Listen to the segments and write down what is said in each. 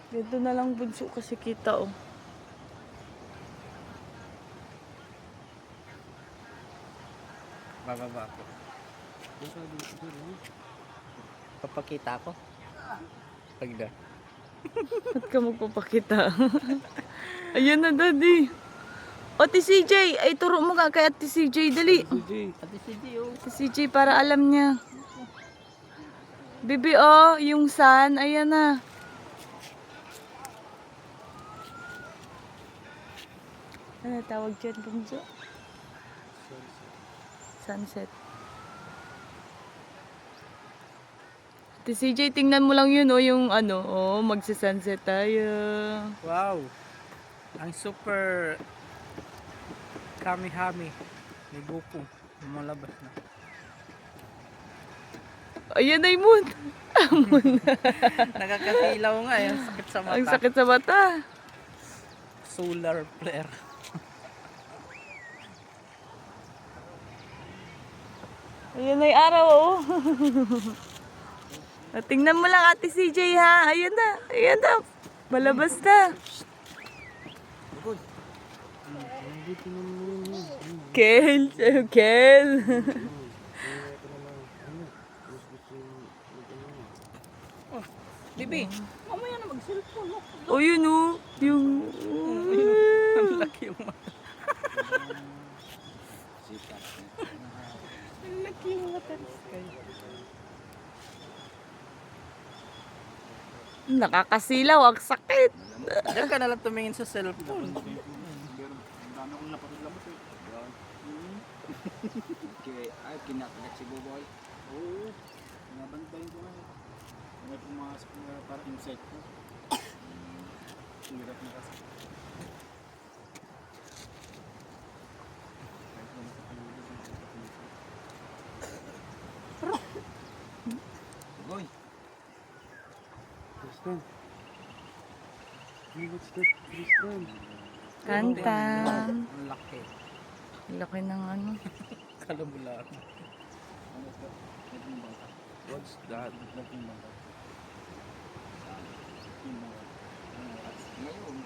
Dito na lang bunso kasi kita oh. Bababa ako. Papakita ako. Pagda. Ba't ka magpapakita? Ayan na, daddy. O, Ate CJ, ay turo mo ka kay Ate CJ, dali. Ate CJ, oh. Ate CJ, para alam niya. Bibi, oh, yung sun, ayan na. Ano tawag dyan, bunso? Sunset. Ate CJ, tingnan mo lang yun, oh, yung ano, oh, magsa-sunset tayo. Wow. Ang super kami-hami ni Goku. Malabas na. Ayan na yung moon. Nakakasilaw nga eh. Ang sakit sa mata. Ang sakit sa mata. Solar flare. Ayan na yung araw, oh. Tingnan mo lang, Ate CJ, ha. Ayan na, ayan na. Malabas na. Kel, Kel. Oh, Bibi, mamaya na mag-cellphone. O yun, oh. Yung... Ang laki yung mata. Ang laki yung mata. Nakakasilaw, ang sakit. Diyan ka na lang tumingin sa cellphone. Ay, kinakagat si Boboy. Oo. Nabantayin ko nga. May pumasok na para insect ko. Hirap na kasi. Boy. Tristan. Hey, what's that, Tristan? Kantan. Ang laki. Laki ng ano. Kalabulan. What's that? Ngayon,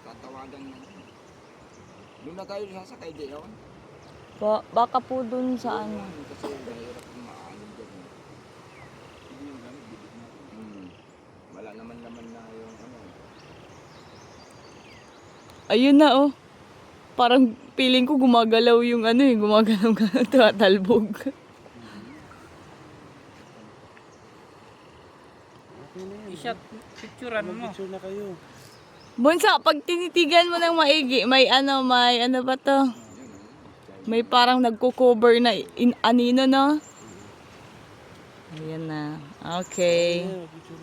tatawagan mo. Doon na tayo sasakay di yun. Baka po dun sa ano. Kasi mahirap yung maalim dyan. Wala naman na yung ano. Ayun na, oh. Parang feeling ko gumagalaw yung ano eh. Gumagalaw tumatalbog. Okay na yan. I-shot picturean mo. Mag-picture na kayo. Bunsa, pag tinitigan mo ng maigi, may ano ba to? May parang nagko-cover na anino, no? Ayan na. Okay. Yeah, picture